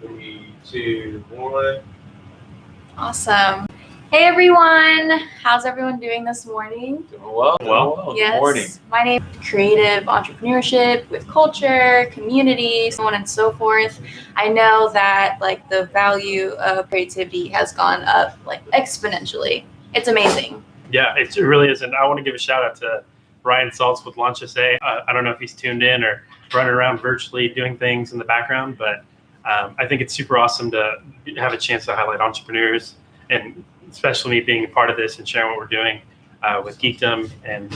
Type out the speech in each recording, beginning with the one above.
Three, two, one. Awesome. Hey everyone, how's everyone doing this morning? Doing well. Yes. Good morning. My name is Creative Entrepreneurship with culture, community, so on and so forth. I know that like the value of creativity has gone up like exponentially. It's amazing. Yeah, it really is. And I want to give a shout out to Ryan Saltz with Launch SA. I don't know if he's tuned in or running around virtually doing things in the background, but I think it's super awesome to have a chance to highlight entrepreneurs, and especially me being a part of this and sharing what we're doing with Geekdom, and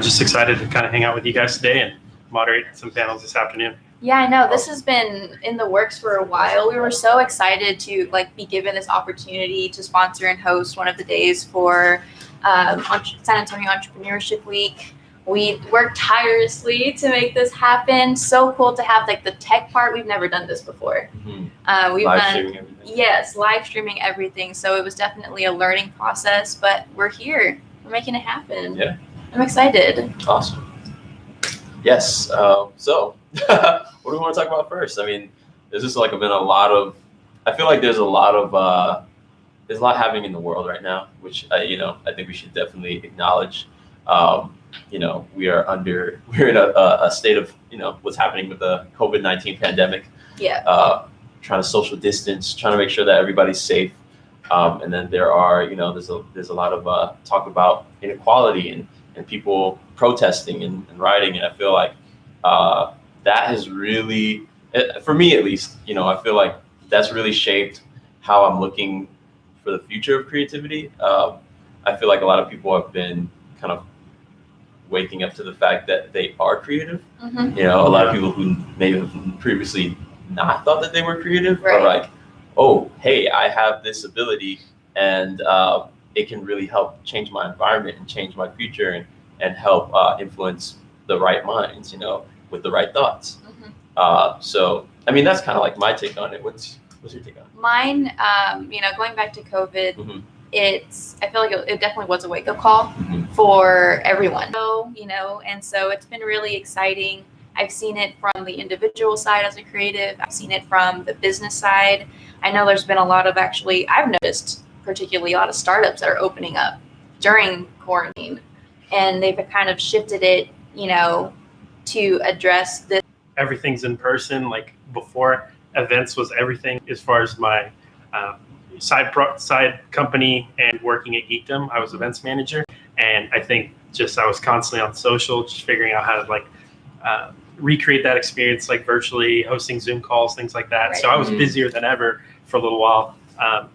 just excited to kind of hang out with you guys today and moderate some panels this afternoon. Yeah, I know this has been in the works for a while. We were so excited to be given this opportunity to sponsor and host one of the days for San Antonio Entrepreneurship Week. We worked tirelessly to make this happen. So cool to have the tech part. We've never done this before. Mm-hmm. We've live done streaming everything. Yes, live streaming everything. So it was definitely a learning process, but we're here. We're making it happen. Yeah. I'm excited. Awesome. Yes. So what do we want to talk about first? I mean, there's just been a lot of. I feel like there's a lot happening in the world right now, which I think we should definitely acknowledge. We're in a state of what's happening with the COVID-19 pandemic. Yeah. Trying to social distance, trying to make sure that everybody's safe. And then there are there's a lot of talk about inequality and people protesting and rioting, and I feel like that has really, for me at least, I feel like that's really shaped how I'm looking for the future of creativity. I feel like a lot of people have been kind of waking up to the fact that they are creative. Mm-hmm. A lot of people who maybe have previously not thought that they were creative Right. are like, oh, hey, I have this ability, and it can really help change my environment and change my future and help influence the right minds, with the right thoughts. Mm-hmm. So, I mean, that's kind of like my take on it. What's your take on it? Mine, going back to COVID, Mm-hmm. I feel like it definitely was a wake-up call Mm-hmm. for everyone. So, and so it's been really exciting. I've seen it from the individual side as a creative. I've seen it from the business side. I know there's been a lot of I've noticed particularly a lot of startups that are opening up during quarantine, and they've kind of shifted it, to address this. Everything's in person. Like before, events was everything. As far as my side company and working at Geekdom, I was events manager, and I think I was constantly on social, just figuring out how to recreate that experience, virtually hosting Zoom calls, things like that. Right. So I was busier than ever for a little while.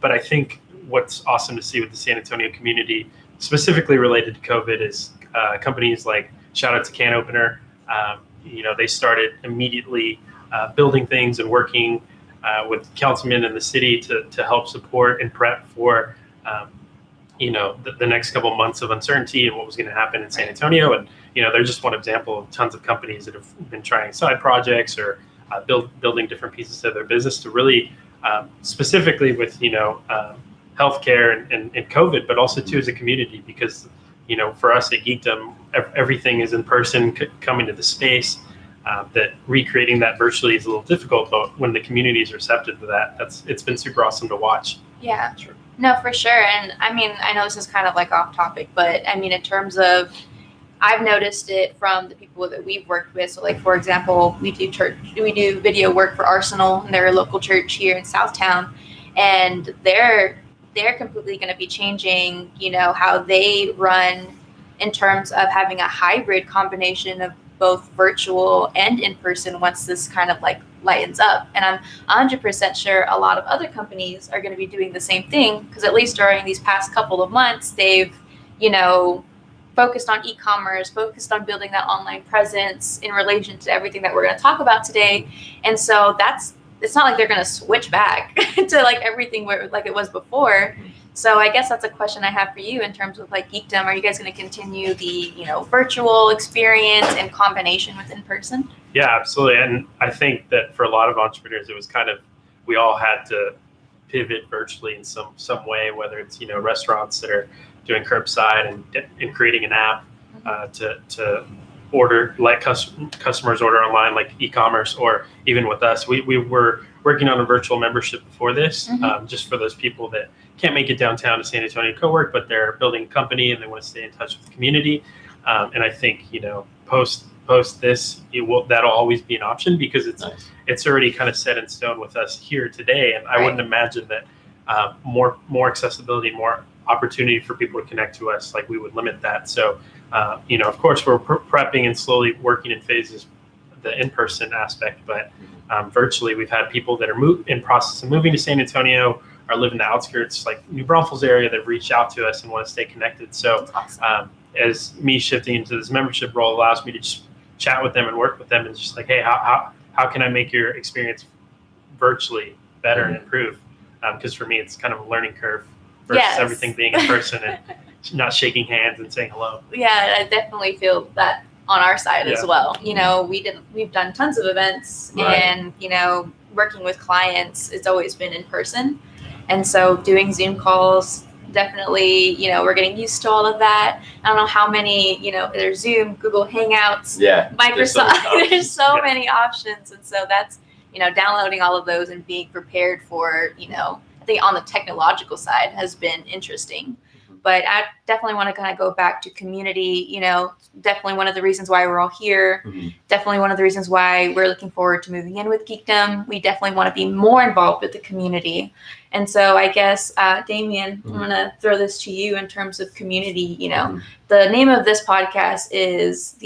But I think what's awesome to see with the San Antonio community, specifically related to COVID, is companies like, shout out to Can Opener. They started immediately building things and working with councilmen in the city to help support and prep for the next couple of months of uncertainty and what was going to happen in San Antonio. And they're just one example of tons of companies that have been trying side projects or building different pieces of their business to really specifically with healthcare and COVID, but also too as a community, because for us at Geekdom, everything is in person, coming to the space. That recreating that virtually is a little difficult, but when the community is receptive to that, it's been super awesome to watch. Yeah, sure. No, for sure. And I mean, I know this is kind of off topic, but I mean, in terms of, I've noticed it from the people that we've worked with. So for example, we do video work for Arsenal, and they're a local church here in Southtown, and they're completely going to be changing, how they run in terms of having a hybrid combination of both virtual and in person once this kind of lightens up. And I'm 100% sure a lot of other companies are going to be doing the same thing, because at least during these past couple of months, they've, focused on e-commerce, focused on building that online presence in relation to everything that we're going to talk about today. And so it's not like they're going to switch back to everything like it was before. So I guess that's a question I have for you in terms of Geekdom. Are you guys going to continue the, virtual experience in combination with in person? Yeah, absolutely. And I think that for a lot of entrepreneurs, it was we all had to pivot virtually in some way, whether it's, restaurants that are doing curbside and creating an app to order, customers order online, like e-commerce, or even with us, we were working on a virtual membership before this, Mhm. just for those people that can't make it downtown to San Antonio co-work, but they're building a company and they want to stay in touch with the community. And I think, post this, that'll always be an option because Nice. it's already kind of set in stone with us here today. And I Right. wouldn't imagine that more accessibility, more opportunity for people to connect to us, like we would limit that. So, of course, we're prepping and slowly working in phases the in-person aspect, but virtually we've had people that are in process of moving to San Antonio or live in the outskirts, like New Braunfels area, that reach out to us and want to stay connected. So That's awesome. as me shifting into this membership role allows me to just chat with them and work with them and just like, hey, how can I make your experience virtually better and improve? Because for me, it's kind of a learning curve versus Yes. everything being in person and not shaking hands and saying hello. Yeah, I definitely feel that on our side as Yeah. well. We've done tons of events, Right. and working with clients, it's always been in person, and so doing Zoom calls, definitely, we're getting used to all of that. I don't know how many, there's Zoom, Google Hangouts, Yeah. Microsoft. There's so Yeah. many options, and so that's downloading all of those and being prepared for I think on the technological side has been interesting. But I definitely want to kind of go back to community, definitely one of the reasons why we're all here. Mhm. Definitely one of the reasons why we're looking forward to moving in with Geekdom. We definitely want to be more involved with the community. And so I guess, Damien, I'm going to throw this to you in terms of community. Mhm. The name of this podcast is the